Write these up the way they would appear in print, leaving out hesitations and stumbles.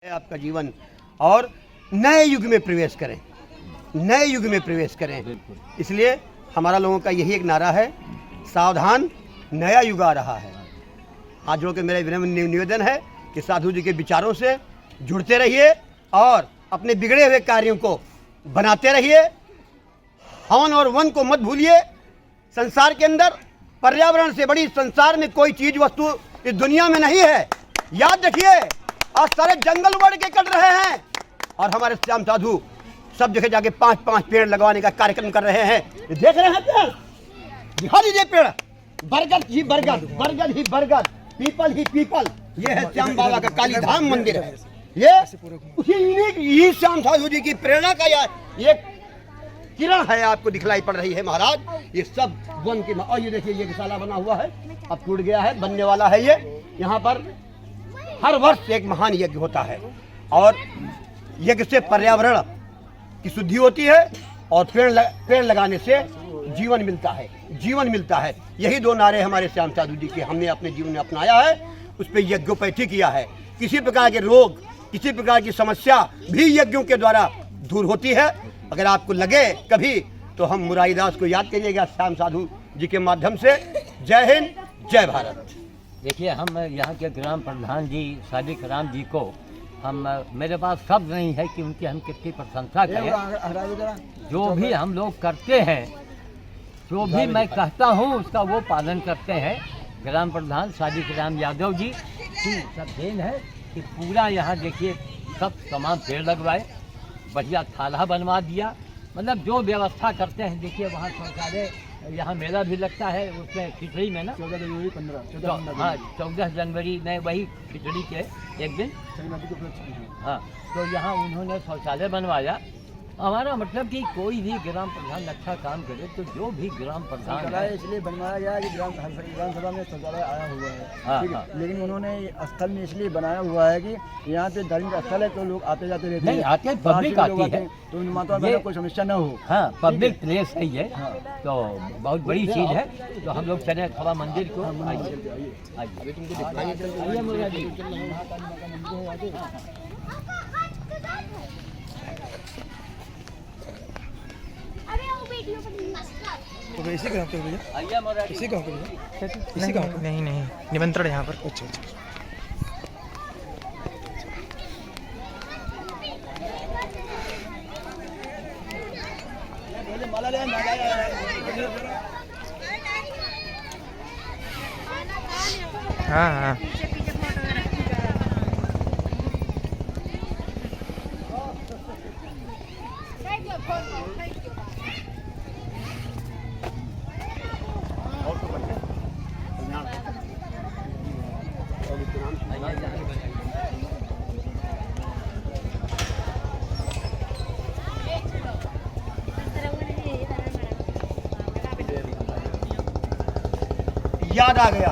आपका जीवन और नए युग में प्रवेश करें, नए युग में प्रवेश करें। इसलिए हमारा लोगों का यही एक नारा है, सावधान नया युग आ रहा है। हाथ जोड़ के मेरा विनम्र निवेदन है कि साधु जी के विचारों से जुड़ते रहिए और अपने बिगड़े हुए कार्यों को बनाते रहिए। हवन और वन को मत भूलिए। संसार के अंदर पर्यावरण से बड़ी संसार में कोई चीज वस्तु इस दुनिया में नहीं है, याद रखिए। और सारे जंगल बढ़ के कट रहे हैं और हमारे श्याम साधु सब जगह जाके 5-5 पेड़ लगवाने का कार्यक्रम कर रहे हैं। देख रहे हैं पेड़, दिखा दीजिए पेड़, बरगद ही बरगद, बरगद ही बरगद, पीपल ही पीपल। ये है श्याम बाबा का काली धाम मंदिर है। ये उसी श्याम साधु जी की प्रेरणा का ये किरण है, आपको दिखलाई पड़ रही है महाराज। ये सब वन की, और ये देखिए ये गौशाला बना हुआ है, अब टूट गया है, बनने वाला है। ये यहाँ पर हर वर्ष एक महान यज्ञ होता है और यज्ञ से पर्यावरण की शुद्धि होती है और पेड़ लगाने से जीवन मिलता है, जीवन मिलता है। यही दो नारे हमारे श्याम साधु जी के हमने अपने जीवन में अपनाया है। उस पर यज्ञोपैथी किया है। किसी प्रकार के रोग, किसी प्रकार की समस्या भी यज्ञों के द्वारा दूर होती है। अगर आपको लगे कभी तो हम मुरारीदास को याद करिएगा श्याम साधु जी के माध्यम से। जय हिंद, जय भारत। देखिए, हम यहाँ के ग्राम प्रधान जी सादिक राम जी को मेरे पास शब्द नहीं है कि उनकी हम कितनी प्रशंसा करें। जो भी हम लोग करते हैं, जो भी मैं कहता हूँ उसका वो पालन करते हैं। ग्राम प्रधान सादिक राम यादव जी की सब देन है कि पूरा यहाँ देखिए सब तमाम पेड़ लगवाए, बढ़िया थाला बनवा दिया। मतलब जो व्यवस्था करते हैं, देखिए वहाँ शौचालय, यहाँ मेला भी लगता है, उसमें खिचड़ी में ना 14 जनवरी में वही खिचड़ी के एक दिन, हाँ, तो यहाँ उन्होंने शौचालय बनवाया। हमारा मतलब कि कोई भी ग्राम प्रधान अच्छा काम करे तो जो भी ग्राम प्रधान है, इसलिए बनवाया गया कि ग्राम सभा में शौचालय आया हुआ है। ठीक है, लेकिन उन्होंने स्थल में इसलिए बनाया हुआ है कि यहाँ पे धार्मिक स्थल है तो लोग आते जाते रहते हैं। नहीं आते, पब्लिक आती है तो माता में कोई समस्या न हो। हाँ, पब्लिक प्लेस है ये, तो बहुत बड़ी चीज़ है। तो हम लोग चले थोड़ा मंदिर को। तो इसी गाँव के भैया, इसी गाँव के भैया, इसी गाँव के? नहीं नहीं, निमंत्रण यहाँ पर। अच्छा अच्छा। हाँ हाँ, याद आ गया,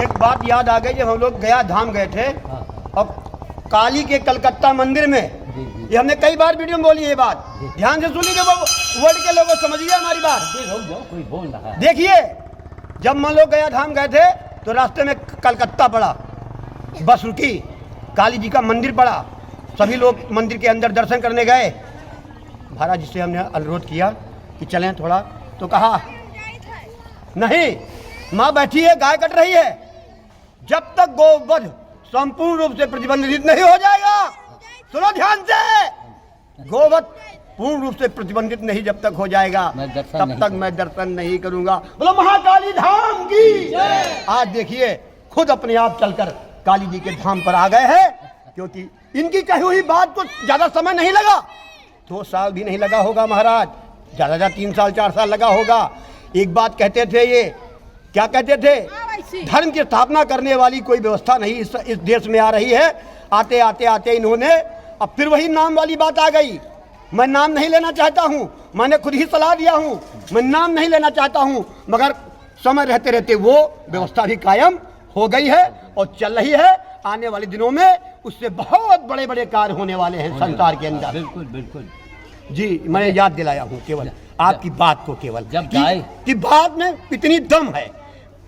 एक बात याद आ गई। जब हम लोग गया धाम गए थे और काली के कलकत्ता मंदिर में, ये हमने कई बार वीडियो में बोली ये बात, ध्यान से सुनिए, वर्ल्ड के लोगों समझिए हमारी बात। कोई बोल रहा है। देखिए, जब हम लोग गया धाम गए थे तो रास्ते में कलकत्ता पड़ा, बस रुकी, काली जी का मंदिर पड़ा, सभी लोग मंदिर के अंदर दर्शन करने गए। महाराज जी से हमने अनुरोध किया कि चलें थोड़ा, तो कहा नहीं, माँ बैठी है, गाय कट रही है, जब तक गोवध संपूर्ण रूप से प्रतिबंधित नहीं हो जाएगा, सुनो ध्यान से, गोवध पूर्ण रूप से प्रतिबंधित नहीं जब तक हो जाएगा तब तक मैं दर्शन नहीं करूंगा। बोलो महाकाली धाम की। आज देखिए खुद अपने आप चलकर काली जी के धाम पर आ गए हैं, क्योंकि इनकी कही हुई बात को ज्यादा समय नहीं लगा, 2 साल भी नहीं लगा होगा महाराज, ज्यादा 3 साल 4 साल लगा होगा। एक बात कहते थे, ये क्या कहते थे, धर्म की स्थापना करने वाली कोई व्यवस्था नहीं इस देश में आ रही है। आते आते आते इन्होंने अब फिर वही नाम वाली बात आ गई। मैं नाम नहीं लेना चाहता हूँ, मैंने खुद ही सलाह दिया हूँ, मैं नाम नहीं लेना चाहता हूँ, मगर समय रहते रहते वो व्यवस्था भी कायम हो गई है और चल रही है। आने वाले दिनों में उससे बहुत बड़े बड़े कार्य होने वाले हैं संसार के अंदर। बिल्कुल बिल्कुल जी, मैं याद दिलाया हूँ केवल आपकी बात को, केवल जब गाय की बात में इतनी दम है,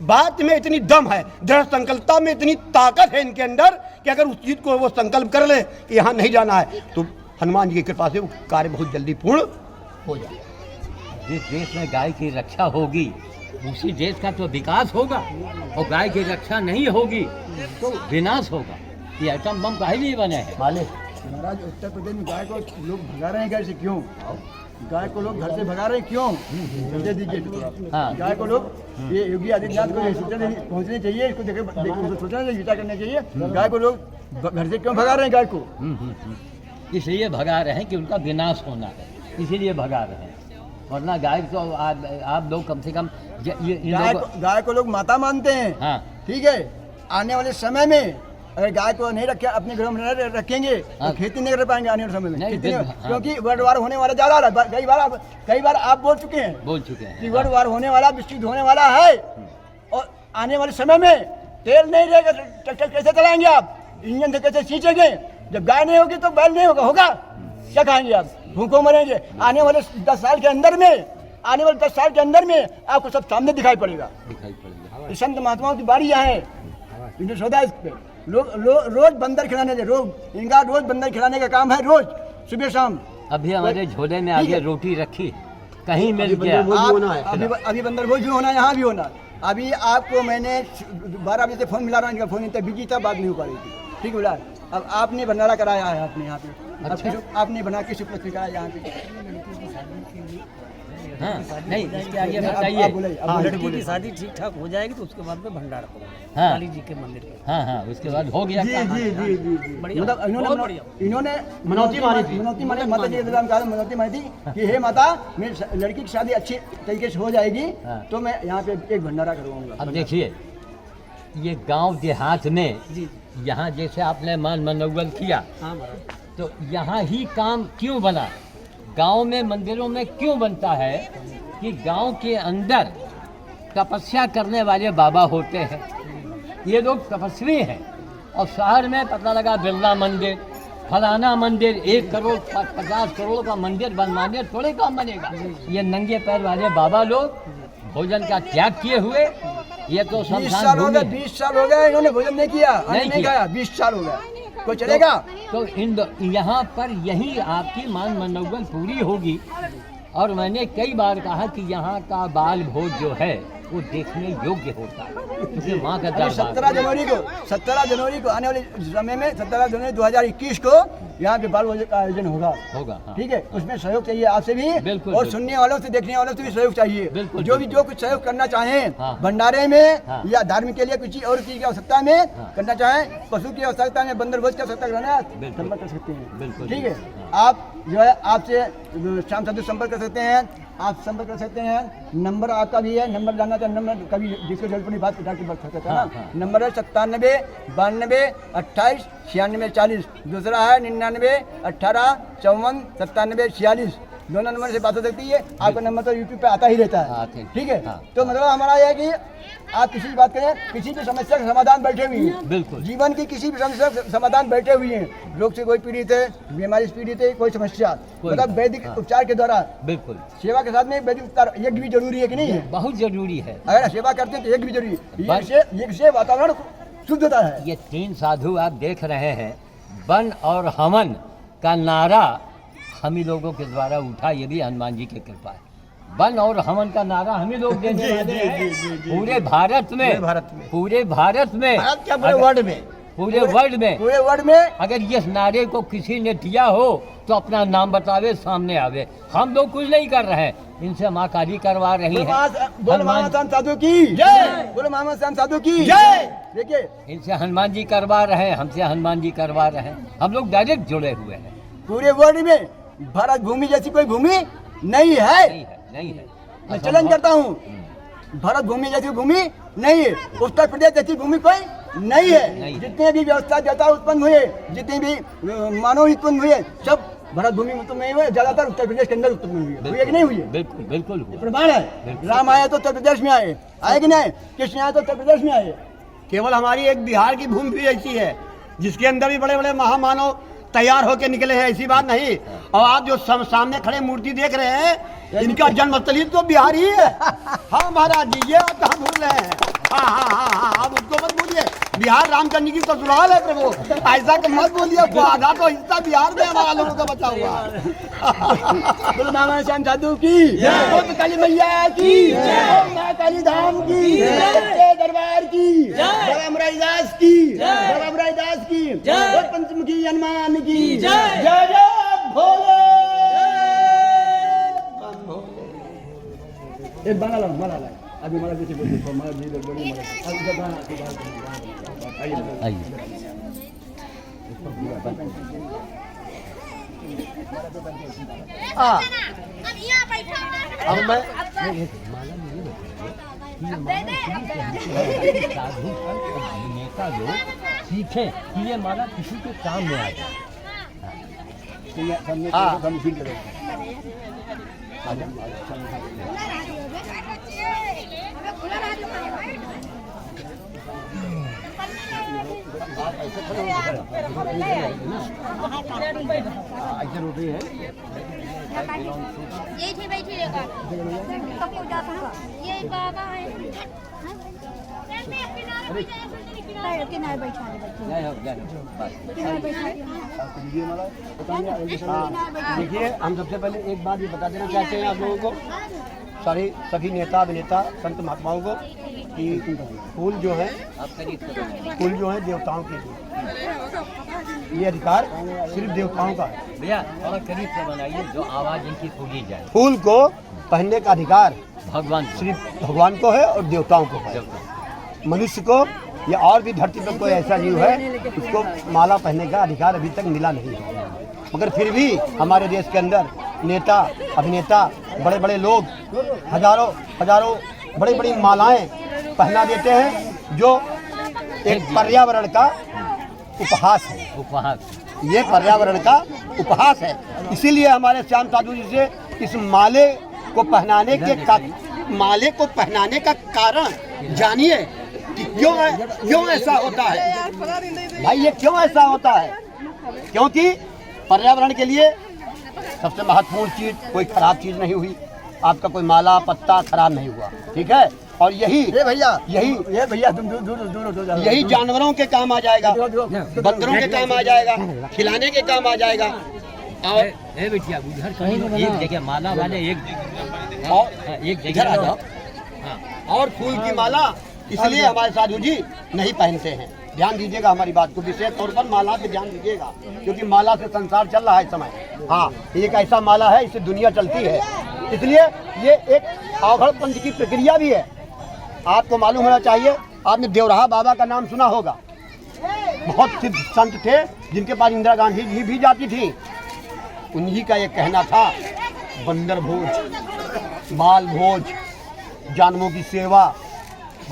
बात में इतनी दम है, दृढ़ संकल्पता में इतनी ताकत है इनके अंदर कि अगर उस चीज को वो संकल्प कर ले कि यहाँ नहीं जाना है तो हनुमान जी की कृपा से वो कार्य बहुत जल्दी पूर्ण हो जाए। जिस देश में गाय की रक्षा होगी उसी देश का तो विकास होगा, और गाय की रक्षा नहीं होगी तो विनाश होगा। ये एटम बम काहे लिए बने हैं? महाराज उत्तर प्रदेश में गाय को लोग भगा रहे हैं घर से, क्यों? गाय को लोग घर से भगा रहे हैं, क्यों? समझे दीजिए। हाँ। गाय को लोग, ये योगी आदित्यनाथ को ये सूचना पहुंचनी चाहिए, इसको सोचना चाहिए, विचार करना चाहिए। गाय को लोग घर से क्यों भगा रहे हैं गाय को? इसलिए भगा रहे हैं कि उनका विनाश होना है, इसीलिए भगा रहे हैं। वरना गाय तो आप लोग कम से कम गाय को लोग माता मानते हैं। हाँ। ठीक है, आने वाले समय में अगर गाय को नहीं रखे, अपने घरों में नहीं रखेंगे तो खेती नहीं कर पाएंगे आने वाले समय में। क्योंकि वर्ल्ड वार होने वाला जा रहा है। कई बार आप बोल चुके हैं कि वर्ल्ड वार होने वाला, विश्व युद्ध होने वाला है, और आने वाले समय में तेल नहीं रहेगा, ट्रैक्टर कैसे चलाएंगे आप? इंजन से कैसे खींचेंगे? जब गाय नहीं होगी तो बैल नहीं होगा, क्या खाएंगे आप? भूखों मरेंगे। आने वाले 10 साल के अंदर में आपको सब सामने दिखाई पड़ेगा। संत महात्माओं की बारी यहाँ है, इन्हें सौदा इस पे रोज बंदर खिलाने, रोज इनका रोज बंदर खिलाने का काम है, रोज सुबह शाम। अभी हमारे झोले में आगे रोटी रखी, कहीं मिल गया। अभी बंदर भोज भी होना है, यहाँ भी होना। अभी आपको मैंने 12 बजे से फोन मिला रहा हूँ, इनका फोन इतना बिजी था, बात नहीं हो पा रही थी। ठीक बोला। अब आपने भंडारा कराया है, आपने यहाँ पे, आपने बना के शुक्ल कराया यहाँ पे। हाँ, नहीं इसके आगे बताइए। लड़की की शादी ठीक ठाक हो जाएगी तो उसके बाद में भंडारा होगा। हाँ। काली जी के मंदिर पे। हाँ, उसके बाद हो गया। मतलब इन्होंने मनौती मारी, माता जी मनौती मारी थी कि हे माता, मेरी लड़की की शादी अच्छी तरीके से हो जाएगी तो मैं यहाँ पे एक भंडारा करवाऊंगा। अब देखिए, ये गांव देहात में यहाँ जैसे आपने मान मनोबल किया, तो यहाँ ही काम क्यों बना? गांव में मंदिरों में क्यों बनता है कि गांव के अंदर तपस्या करने वाले बाबा होते हैं, ये लोग तपस्वी हैं। और शहर में पता लगा बिरला मंदिर, फलाना मंदिर, 1 करोड़ 50 करोड़ का मंदिर बनवाने थोड़े काम बनेगा। ये नंगे पैर वाले बाबा लोग भोजन का त्याग किए हुए, ये तो 20 साल हो गए इन्होंने भोजन नहीं किया, नहीं खाया, 20 साल हो गए, कोई चलेगा? तो यहाँ पर यही आपकी मान मनोबल पूरी होगी। और मैंने कई बार कहा कि यहाँ का बाल भोज जो है वो देखने योग्य होता है, क्योंकि माँ का दरबार। 17 जनवरी को आने वाले समय में 17 जनवरी 2021 को यहाँ पे बाल भोज का आयोजन होगा। हाँ। ठीक है, उसमें सहयोग चाहिए आपसे भी, बिल्कुल, और सुनने वालों से, देखने वालों से भी सहयोग चाहिए। जो कुछ सहयोग करना चाहें, हाँ। भंडारे में या धार्मिक के लिए कुछ और चीज की आवश्यकता में करना चाहें, पशु की आवश्यकता में, बंदर भोज की आवश्यकता कराना, संपर्क कर सकते हैं। ठीक है, आप जो है आपसे शाम साधु संपर्क कर सकते हैं, आप संपर्क कर सकते हैं। नंबर आपका भी है, नंबर जानना चाहिए, नंबर कभी जिसको जरूरत पड़ी बात डाक्टर बात कर सकते हैं ना। नंबर है 97 92 28 96 40। दूसरा है 99 18 54 97 46। दोनों नंबर से बात हो सकती है। आपका नंबर तो यूट्यूब पे आता ही रहता है। ठीक है, तो मतलब हमारा यह है कि आप किसी भी बात करें, किसी भी समस्या का समाधान बैठे हुए हैं। बिल्कुल, जीवन की किसी भी समस्या का समाधान बैठे हुए हैं। रोग से कोई पीड़ित है, बीमारी से पीड़ित है, कोई समस्या, मतलब वैदिक उपचार के द्वारा। बिल्कुल, सेवा के साथ में वैदिक उपचार यज्ञ भी जरूरी है कि नहीं है? बहुत जरूरी है। अगर सेवा करते हैं तो यज्ञ भी जरूरी है। यज्ञ से वातावरण शुद्ध होता है। ये 3 साधु आप देख रहे हैं, वन और हवन का नारा हम ही लोगों के द्वारा उठा, ये भी हनुमान जी की कृपा है। वन और हवन का नारा हम ही लोग देने वाले हैं पूरे भारत में, पूरे वर्ल्ड में। अगर इस नारे को किसी ने दिया हो तो अपना नाम बतावे, सामने आवे। हम लोग कुछ नहीं कर रहे हैं, इनसे माँ काली करवा रही है। बोलो महामसान साधु की जय, बोलो महामसान साधु की जय। देखिए, इनसे हनुमान जी करवा रहे हैं, हमसे हनुमान जी करवा रहे हैं। हम लोग डायरेक्ट जुड़े हुए हैं। पूरे वर्ल्ड में भारत भूमि जैसी कोई भूमि नहीं है। मैं चैलेंज करता हूँ, भारत भूमि जैसी भूमि नहीं है, उत्तर प्रदेश जैसी भूमि कोई नहीं है। जितने भी व्यवस्था देवता उत्पन्न हुए, जितने भी मानव उत्पन्न हुए, सब भारत भूमि में तो नहीं हुए, ज्यादातर उत्तर प्रदेश के अंदर उत्पन्न हुए कि नहीं हुए? बिल्कुल बिल्कुल प्रमाण है। राम आए तो उत्तर प्रदेश में आए कि नहीं? कृष्ण आए तो उत्तर प्रदेश में आए। केवल हमारी एक बिहार की भूमि भी ऐसी है जिसके अंदर भी बड़े बड़े महामानव तैयार होकर निकले हैं, ऐसी बात नहीं। और आप जो सामने खड़े मूर्ति देख रहे हैं, इनका जन्मस्थली तो बिहार ही है। हाँ महाराज जी, ये आप कहाँ भूल रहे हैं? आप उसको मत बोलिए, बिहार राम करने की ससुराल है प्रभु, ऐसा तो मत बोलिए, वो आधा तो हिस्सा बिहार में हमारा लोगों का बचा हुआ है। बोलो मामा श्याम साधु की, बोलो काली मैया की, माँ काली धाम की, सच्चे दरबार की, बाबा मुरारीदास की, बाबा मुरारीदास की, और पंचमुखी हनुमान की जय जय भोले। एक माला ला, माला ला, अभी माला किसी को माला दी दो, बड़ी माला अब इधर गाना आइए अब मैं साधु नेता लोग सीखे कि ये माला किसी के काम में आ जाए। हम सीख ले ऐसे रोटी है यही बैठी रहेगा ये बाबा है किनारे बैठा देखिए, हम सबसे पहले एक बात ये बता देना चाहते हैं आप लोगों को, सभी नेता अभिनेता संत महात्माओं को, कि फूल जो है देवताओं के लिए, ये अधिकार सिर्फ देवताओं का है। भैया थोड़ा करीब से बनाइए जो आवाज इनकी सुनी जाए। फूल को पहनने का अधिकार भगवान सिर्फ भगवान को है और देवताओं को है। मनुष्य को या और भी धरती पर कोई ऐसा जीव है उसको माला पहनने का अधिकार अभी तक मिला नहीं है। मगर फिर भी हमारे देश के अंदर नेता अभिनेता बड़े बड़े लोग हजारों बड़ी बड़ी मालाएं पहना देते हैं, जो एक पर्यावरण का उपहास है। ये पर्यावरण का उपहास है। इसीलिए हमारे श्याम साधु जी से इस माले को पहनाने का कारण जानिए कि क्यों ऐसा होता है। भाई ये क्यों ऐसा होता है? क्योंकि पर्यावरण के लिए सबसे महत्वपूर्ण चीज कोई खराब चीज नहीं हुई, आपका कोई माला पत्ता खराब नहीं हुआ, ठीक है। और यही जानवरों के काम आ जाएगा, बंदरों के काम आ जाएगा, खिलाने के काम आ जाएगा। और एक जगह माला वाले एक जगह आ जाओ। और फूल की माला इसलिए हमारे साधु जी नहीं पहनते हैं। ध्यान दीजिएगा हमारी बात को, विशेष तौर पर माला पे ध्यान दीजिएगा, क्योंकि माला से संसार चल रहा है समय। हाँ, एक ऐसा माला है, इससे दुनिया चलती है। इसलिए ये एक अवघड़ पंथ की प्रक्रिया भी है। आपको मालूम होना चाहिए, आपने देवराहा बाबा का नाम सुना होगा। बहुत सिद्ध संत थे जिनके पास इंदिरा गांधी जी भी जाती थी। उन्हीं का ये कहना था, बंदर भोज, बाल भोज, जानवरों की सेवा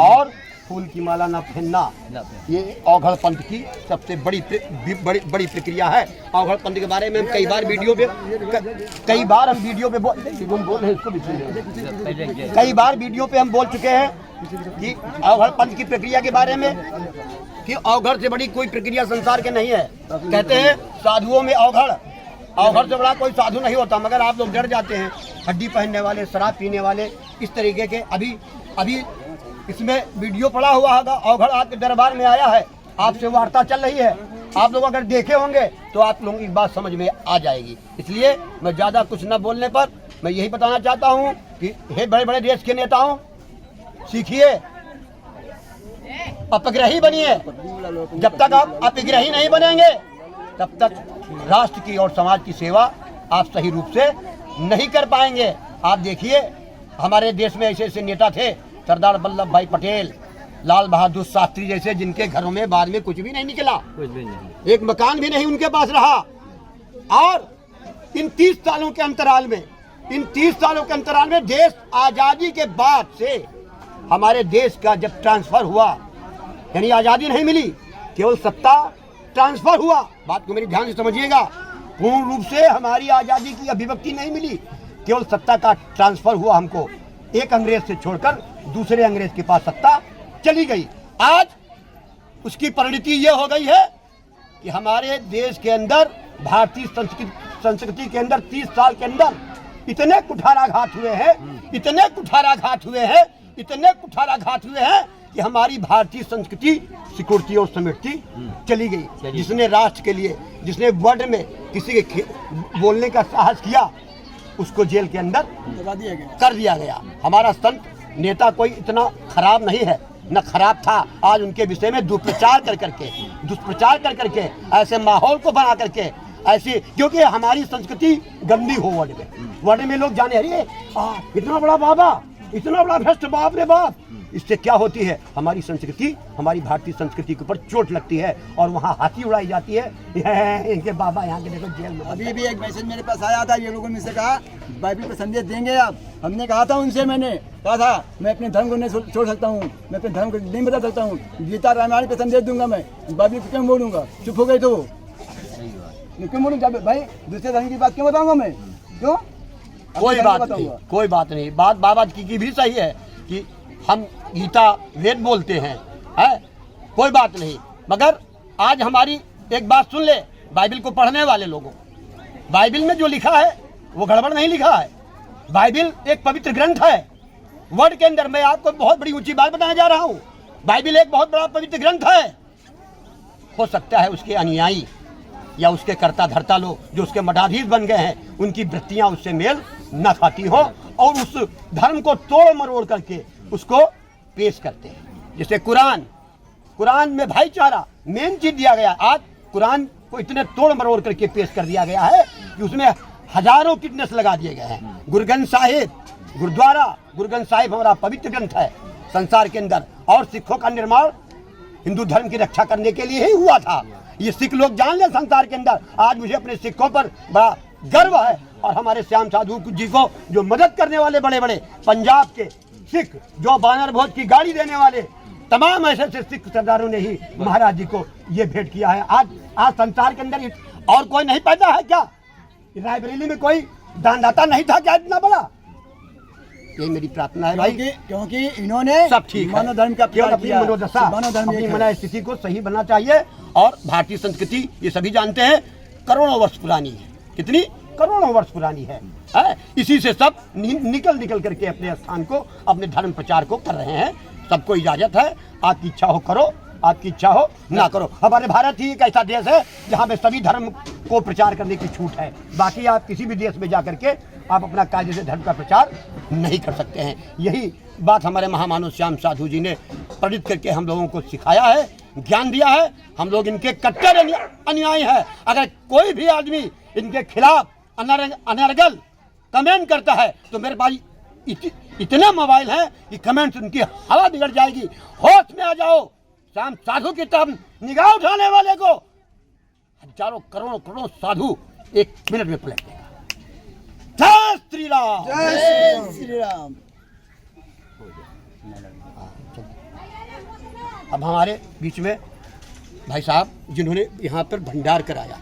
और फूल की माला न पहनना, ये अवघड़ पंथ की सबसे बड़ी प्रक्रिया है। अवघड़ पंथ के बारे में हम कई बार वीडियो पे हम बोल चुके हैं कि अवघड़ पंथ की प्रक्रिया के बारे में, कि अवघड़ से बड़ी कोई प्रक्रिया संसार के नहीं है। कहते हैं साधुओं में अवघड़ से बड़ा कोई साधु नहीं होता, मगर आप लोग डर जाते हैं। हड्डी पहनने वाले, शराब पीने वाले, इस तरीके के अभी इसमें वीडियो पड़ा हुआ होगा। अवघड़ आपके दरबार में आया है, आपसे वार्ता चल रही है। आप लोग अगर देखे होंगे तो आप लोगों की बात समझ में आ जाएगी। इसलिए मैं ज़्यादा कुछ न बोलने पर मैं यही बताना चाहता हूँ कि हे बड़े बड़े देश के नेताओं, सीखिए, अपग्रही बनिए। जब तक आप अपग्रही नहीं बनेंगे तब तक राष्ट्र की और समाज की सेवा आप सही रूप से नहीं कर पाएंगे। आप देखिए, हमारे देश में ऐसे ऐसे नेता थे, सरदार वल्लभ भाई पटेल, लाल बहादुर शास्त्री जैसे, जिनके घरों में बाद में कुछ भी नहीं निकला, एक मकान भी नहीं उनके पास रहा। और इन 30 सालों के अंतराल में देश आजादी के बाद से हमारे देश का जब ट्रांसफर हुआ, यानी आजादी नहीं मिली, केवल सत्ता ट्रांसफर हुआ। बात को मेरी ध्यान से समझिएगा, पूर्ण रूप से हमारी आजादी की अभिव्यक्ति नहीं मिली, केवल सत्ता का ट्रांसफर हुआ। हमको एक अंग्रेज से छोड़कर दूसरे अंग्रेज के पास सत्ता चली गई। आज उसकी परिणति ये हो गई है कि हमारे देश के अंदर, भारतीय संस्कृति के अंदर 30 साल के अंदर इतने कुठाराघात हुए हैं कि हमारी भारतीय संस्कृति सिकुड़ती और समेटती चली गई। जिसने राष्ट्र के लिए, जिसने वर्ल्ड में किसी के बोलने का साहस किया, उसको जेल के अंदर कर दिया गया। हमारा संत नेता कोई इतना खराब नहीं है, न खराब था। आज उनके विषय में दुष्प्रचार कर करके ऐसे माहौल को बना करके ऐसी, क्योंकि हमारी संस्कृति गंदी हो वर्ल्ड में लोग जाने, अरे इतना बड़ा बाबा, इतना बड़ा भ्रष्ट, बाप रे बाप। इससे क्या होती है, हमारी संस्कृति, हमारी भारतीय संस्कृति के ऊपर चोट लगती है और वहाँ हाथी उड़ाई जाती है। इनके बाबा यहाँ के देखो जेल में। अभी भी एक मैसेज मेरे पास आया था, ये लोगों ने मुझसे कहा बाइबल पर संदेश देंगे आप। हमने कहा था उनसे, मैंने कहा था मैं अपने धर्म को नहीं छोड़ सकता हूँ, मैं अपने धर्म को नहीं बदल सकता हूँ। गीता रामायण पे संदेश दूंगा मैं, बाइबल पे क्यों बोलूँगा? चुप हो गए तो क्यों बोलूँगा भाई? दूसरे धर्म की बात क्यों बताऊँगा मैं? क्यों? कोई बात नहीं। बात बाबा की भी सही है कि हम गीता वेद बोलते हैं, है? कोई बात नहीं। मगर आज हमारी एक बात सुन ले, बाइबल को पढ़ने वाले लोगों, बाइबल में जो लिखा है वो गड़बड़ नहीं लिखा है। बाइबल एक पवित्र ग्रंथ है। वर्ड के अंदर मैं आपको बहुत बड़ी ऊंची बात बताने जा रहा हूँ। बाइबल एक बहुत बड़ा पवित्र ग्रंथ है। हो सकता है उसके अनुयायी या उसके कर्ता धर्ता लोग जो उसके मठाधीश बन गए हैं, उनकी वृत्तियां उससे मेल न खाती हो और उस धर्म को तोड़ मरोड़ करके उसको पेश करते हैं। जैसे कुरान में भाईचारा मेन चीज दिया गया। आज कुरान को इतने तोड़ मरोड़ करके पेश कर दिया गया है कि उसमें हजारों किटनेस लगा दिए गए हैं। गुरु ग्रंथ साहिब हमारा पवित्र ग्रंथ है संसार के अंदर, और सिखों का निर्माण हिंदू धर्म की रक्षा करने के लिए ही हुआ था। ये सिख लोग जान ले संसार के अंदर। आज मुझे अपने सिखों पर बड़ा गर्व है, और हमारे श्याम साधु जी को जो मदद करने वाले बड़े बड़े पंजाब के सिख, जो बानर भोज की गाड़ी देने वाले तमाम ऐसे सिख सरदारों ने ही महाराज जी को ये भेंट किया है। आज संसार के अंदर और कोई नहीं पैदा है क्या? रायबरेली में कोई दानदाता नहीं था क्या इतना बड़ा? यही मेरी प्रार्थना है भाई, क्योंकि इन्होंने सब ठीक है, मानव धर्म का प्रचार अपनी किया। मनोदशा, अपनी मन स्थिति को सही बनना चाहिए। और भारतीय संस्कृति ये सभी जानते हैं करोड़ों वर्ष पुरानी है। कितनी? करोड़ों वर्ष पुरानी है। इसी से सब निकल करके अपने स्थान को, अपने धर्म प्रचार को कर रहे हैं। सबको इजाजत है, आपकी इच्छा हो करो, आपकी इच्छा हो ना करो। हमारे भारत ही एक ऐसा देश है जहाँ पे सभी धर्म को प्रचार करने की छूट है। बाकी आप किसी भी देश में जा करके आप अपना कायदे से धर्म का प्रचार नहीं कर सकते हैं। यही बात हमारे महामानव श्याम साधु जी ने प्रेरित करके हम लोगों को सिखाया है, ज्ञान दिया है। हम लोग इनके कट्टर अनुयायी हैं। अगर कोई भी आदमी इनके खिलाफ अनर्गल कमेंट करता है तो मेरे पास इतने मोबाइल हैं कि कमेंट उनकी हवा बिगड़ जाएगी। होश में आ जाओ। श्याम साधु की तरफ निगाह उठाने वाले को हजारों करोड़ों साधु एक मिनट में पलट देगा। जय श्री राम, जय श्री राम। अब हमारे बीच में भाई साहब जिन्होंने यहाँ पर भंडार कराया,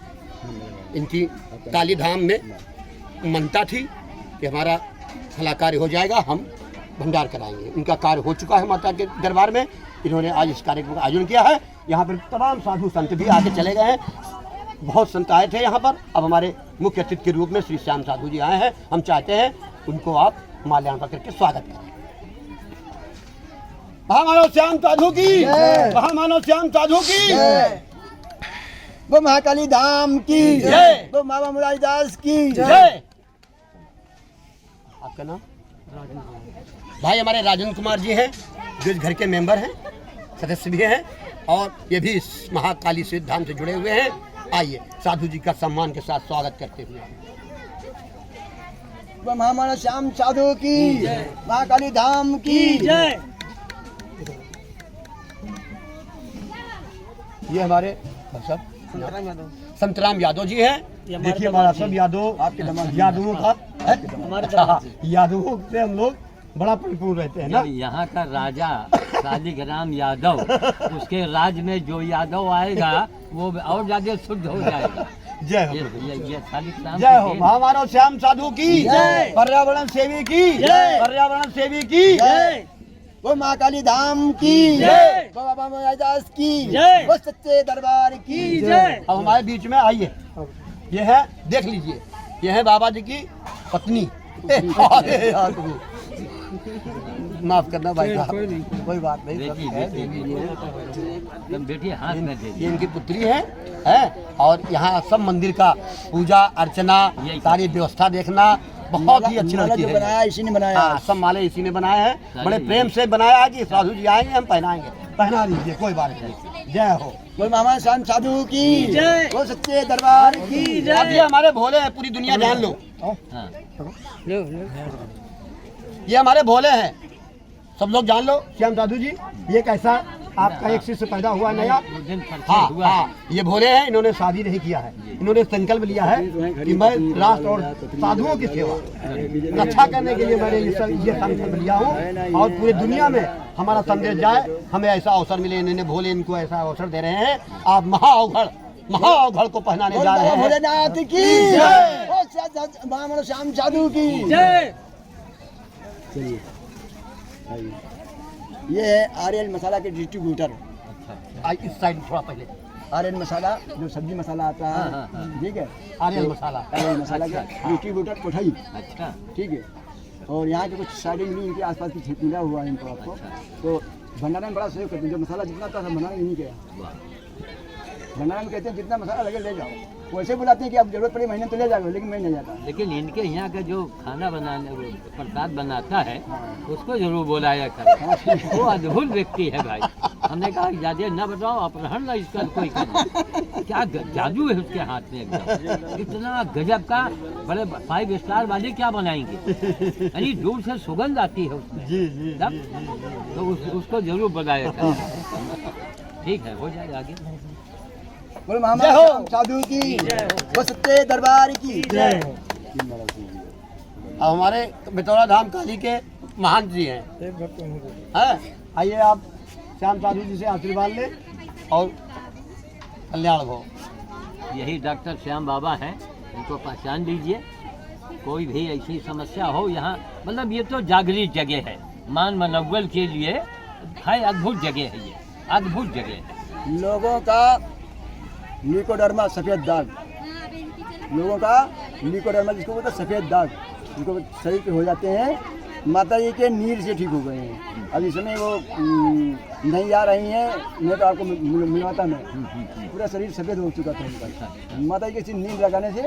इनकी काली धाम में मनता थी कि हमारा भला कार्य हो जाएगा, हम भंडार कराएंगे। उनका कार्य हो चुका है माता के दरबार में। इन्होंने आज इस कार्यक्रम का आयोजन किया है। यहाँ पर तमाम साधु संत भी आके चले गए हैं। बहुत संत आए थे यहाँ पर। अब हमारे मुख्य अतिथि के रूप में श्री श्याम साधु जी आए हैं। हम चाहते हैं उनको आप माल्यार्पण करके स्वागत करें। महामानव श्याम साधु की, महामानव श्याम साधु की, वो महाकाली धाम की जय, वो बाबा मुरारीदास की जय। आपका नाम? भाई हमारे राजेंद्र कुमार जी हैं, जो इस घर के मेंबर हैं, सदस्य भी हैं, और ये भी इस महाकाली सिद्ध धाम से जुड़े हुए हैं। आइए साधु जी का सम्मान के साथ स्वागत करते हुए। वो महामानव श्याम साधु की, महाकाली धाम की जय। ये हमारे संतराम यादव जी हैं। देखिए हमारा सब यादव, यादवों का, यादवों से हम लोग बड़ा परिपूर्ण रहते हैं ना। यहाँ का राजा शालिग्राम यादव, उसके राज में जो यादव आएगा वो और ज्यादा शुद्ध हो जाएगा। जय हो, ये शालिग्राम जय हो। महामानव श्याम साधु की, पर्यावरण सेवी की, पर्यावरण सेवी की, वो महाकाली धाम की जय, वो बाबा मुरारीदास की जय, वो सच्चे दरबार की जय। अब हमारे बीच में आइए, ये है, देख लीजिए, ये है बाबा जी की पत्नी। माफ करना भाई साहब, कोई बात नहीं, सब बेटी है, बेटी दे दीजिए। तुम बेटी हाथ में दे ये दीजिए। इनकी पुत्री है, और यहाँ सब मंदिर का पूजा अर्चना यही सारी व्यवस्था देखना बहुत ही अच्छी माला लगती जो है। बनाया इसी ने बनाया। हाँ, सब माले इसी ने बनाए हैं, बड़े प्रेम से बनाया है कि साधु जी आएंगे हम पहनाएंगे, पहना दीजिए, कोई बात नहीं। जय हो। बोल मामा श्याम साधु की जय। बोल सच्चे दरबार की अब ये हमारे भोले हैं, पूरी दुनिया जान लो, हाँ ये हमारे भोले हैं, सब लोग जान लो। श्याम साधु जी, ये कैसा आपका एक शिष्य पैदा हुआ नया, वो दिन परिचय हाँ हुआ है। हाँ, ये भोले हैं, इन्होंने शादी नहीं किया है, इन्होंने संकल्प लिया है कि मैं राष्ट्र और साधुओं की सेवा रक्षा करने के लिए मैंने ये संकल्प लिया हूँ, और पूरी दुनिया में हमारा संदेश जाए, हमें ऐसा अवसर मिले। इन्होंने भोले इनको ऐसा अवसर दे रहे हैं, आप महाअवघड़ को पहनाने जा रहे हैं। भोलेनाथ की जय। बोल मामा श्याम साधु की जय। चलिए, ये है आर्यन मसाला के डिस्ट्रीब्यूटर। इस साइड थोड़ा पहले, आर्यन मसाला जो सब्जी मसाला आता हाँ, है, हाँ, हाँ। ठीक है, आर्यन मसाला। आर्यन मसाला का डिस्ट्रीब्यूटर कोठाई, अच्छा ठीक है। और यहाँ के कुछ साइडिंग भी इनके आसपास की मिला हुआ है इनको आपको, तो भंडारा में बड़ा सहयोग करते हैं। जो मसाला जितना था सब भंडारा में नहीं गया, भंडारा में कहते हैं जितना मसाला लगे ले जाओ, वैसे बुलाते हैं कि आप जरूरत पड़ी महीने तो ले जाओ, लेकिन मैं नहीं जाता। लेकिन इनके यहाँ का जो खाना बनाने वो प्रसाद बनाता है उसको जरूर बुलाया करें, वो अद्भुत व्यक्ति है भाई। हमने कहा ज्यादा न बताओ, अपहरण ना इसका कोई करना, क्या जादू है उसके हाथ में एकदम, इतना गजब का। बड़े 5 स्टार वाले क्या बनाएंगे, यानी दूर से सुगंध आती है उसमें जी जी तब, तो उसको जरूर बुलाया करें। ठीक है, हो जाए आगे। बोल मामा जय हो। श्याम साधु की वो सच्चे दरबार की जय। अब हमारे बितौरा धाम काली के महान जी हैं, आइए आप श्याम साधु जी से आशीर्वाद लें और कल्याण हो। यही डॉक्टर श्याम बाबा हैं, इनको पहचान लीजिए। कोई भी ऐसी समस्या हो यहाँ, मतलब ये तो जागृत जगह है, मान मनोबल के लिए है, अद्भुत जगह है, ये अद्भुत जगह है। लोगों का निकोडर्मा सफेद दाग, लोगों का निकोडर्मा जिसको बोलते हैं सफेद दाग, जिसको शरीर पे हो जाते हैं, माता जी के नीर से ठीक हो गए हैं। अब इस समय वो नहीं आ रही हैं, मैं तो आपको मिलवाता मैं, पूरा शरीर सफेद हो चुका था उनका, माता जी के नींद लगाने से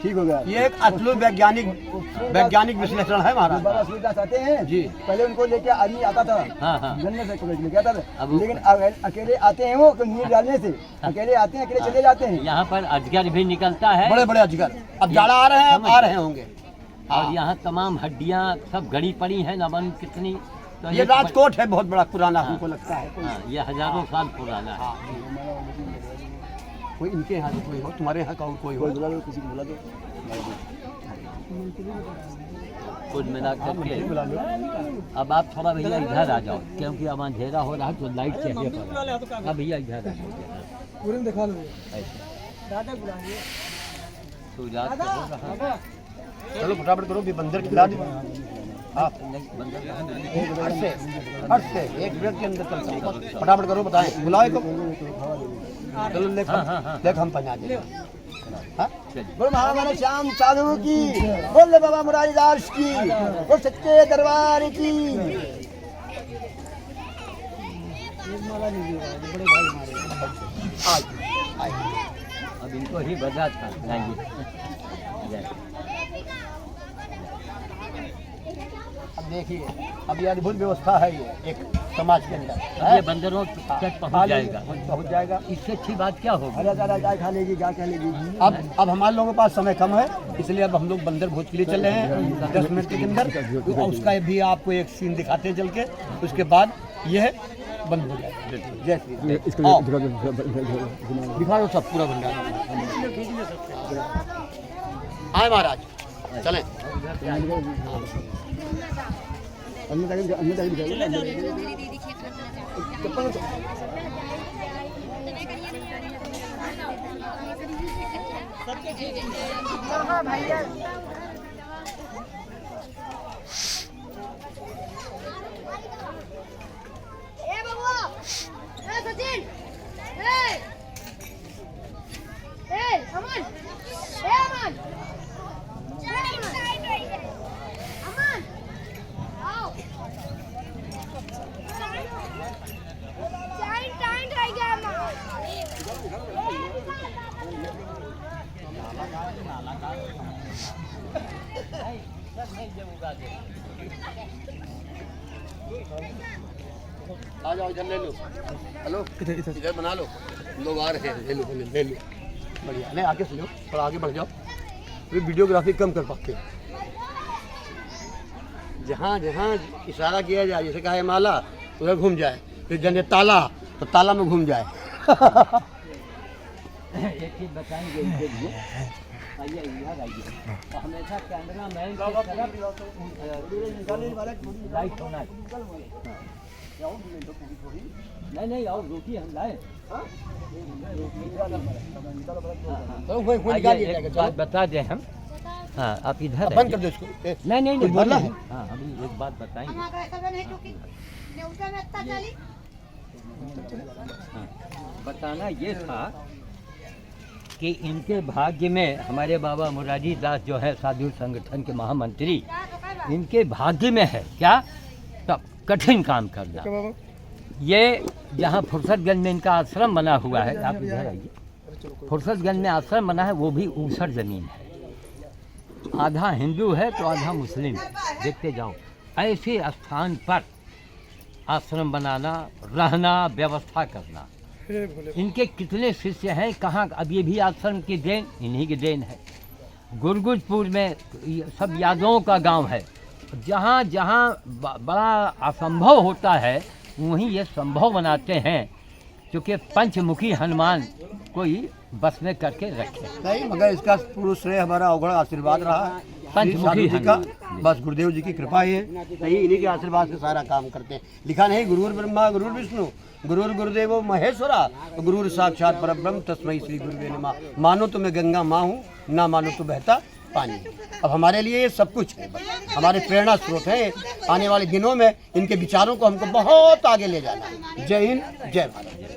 ठीक हो गया। ये एक असली वैज्ञानिक विश्लेषण है महाराज। बाबा सूरदास आते हैं जी। पहले उनको लेके आदमी आता था, हाँ, हाँ। जन्म से कॉलेज लेके आता था, अब- लेकिन अकेले आते हैं वो तो नींद डालने से, अकेले आते हैं अकेले चले जाते हैं। यहाँ पर अजगर भी निकलता है, बड़े बड़े अजगर अब जाड़ा आ रहे हैं, अब आ रहे होंगे। और यहाँ तमाम हड्डियाँ सब गड़ी पड़ी हैं, न बन कितनी। तो ये राजकोट है, बहुत बड़ा पुराना हमको लगता है। हाँ, ये हजारों साल पुराना है। कोई इनके यहाँ से कोई हो, तुम्हारे यहाँ का और कोई हो। कोई बुला लो, किसी को बुला दो। कुल मिला करके बुला लो। अब आप थोड़ा भैया इधर आ जाओ, क्योंकि अब अंधेरा हो रहा है तो लाइट चाहिए पड़ा। अब भैया इधर आ जाओ, पूरे में दिखा लो। ऐसे सूर्यास्त हो रहा है। चलो फटाफट करो, भी बंदर खिला दो। हाँ, हट से 1 मिनट के अंदर चलता हूँ। फटाफट करो, बताएं, बुलाए को। चलो लेख लेख हम पहना देंगे। हाँ? बोल महामाना श्याम साधु की, बोल बाबा मुरारी दास की, बोल सच्चे दरबार की। अब इनको ही बजा था लाइए। अब देखिए, अब ये अद्भुत व्यवस्था है, ये एक समाज के अंदर अब ये बंदरों तक पहुँच जाएगा, पहुँच जाएगा। इससे अच्छी बात क्या होगी। अरे दादा गाय खा लेगी, गाय खा लेगी। अब हमारे लोगों के पास समय कम है, इसलिए अब हम लोग बंदर भोज के लिए चल रहे हैं 10 मिनट के अंदर, और उसका भी आपको एक सीन दिखाते हैं चल के, उसके बाद यह बंद हो जाएगा। जय श्री राम। आओ, दिखा दो सब पूरा भंडारा। आए महाराज, चलें। ए बबुआ, ए सचिन, अमन, अमन, अमन, आओ। आ जाओ इधर ले लो। हेलो इधर बना लो, लोग आ रहे हैं, ले लो ले लो। बढ़िया, नहीं आगे सुनो, थोड़ा आगे बढ़ जाओ। वे वीडियोग्राफी कम कर पाते हैं। जहाँ जहाँ इशारा किया जाए, जैसे कहा है माला, उधर घूम जाए, फिर जने ताला तो ताला में घूम जाए। एक चीज बताएंगे इनके लिए, आइए इधर आइए, तो हमेशा कैमरा मैन की तरफ लाइट होना है। नहीं नहीं, और रोटी हम लाए। आइए, एक बात बता दें हम। हाँ, आप इधर बंद कर दो इसको। नहीं नहीं नहीं, बोलना है। हाँ, अभी एक बात बताएंगे। हमारा ऐसा नहीं क्योंकि न्यूज़ में इतना चली। हाँ, बताना ये था कि इनके भाग्य में, हमारे बाबा मुरारी दास जो है साधु संगठन के महामंत्री, इनके भाग्य में है क्या, तब कठिन काम करना। ये जहाँ फुर्सतगंज में इनका आश्रम बना हुआ है, आप इधर आइए, फुर्सतगंज में आश्रम बना है, वो भी ऊसर जमीन है, आधा हिंदू है तो आधा मुस्लिम है, देखते जाओ। ऐसे स्थान पर आश्रम बनाना, रहना, व्यवस्था करना, इनके कितने शिष्य हैं, कहाँ, अब ये भी आश्रम की देन, इन्हीं की देन है। गुरगुजपुर में सब यादवों का गांव है, जहाँ जहाँ बड़ा असंभव होता है वहीं ये संभव बनाते हैं, क्योंकि पंचमुखी हनुमान कोई बस में करके रखे। नहीं, मगर इसका पूर्ण श्रेय हमारा अवगढ़ आशीर्वाद रहा है, पंचमुखी जी का, बस गुरुदेव जी की कृपा ही है। सही, इन्हीं के आशीर्वाद से सारा काम करते हैं। लिखा नहीं, गुरुर ब्रह्मा गुरुर विष्णु गुरुर गुरुदेवो महेश्वरा गुरुर साक्षात परब्रह्म तस्मै श्री गुरुवे नमः। मानो तो मैं गंगा माँ हूँ, ना मानो तो बहता पानी। अब हमारे लिए ये सब कुछ है, हमारे प्रेरणा स्रोत है। आने वाले दिनों में इनके विचारों को हमको बहुत आगे ले जाना है। जय हिंद, जय भारत।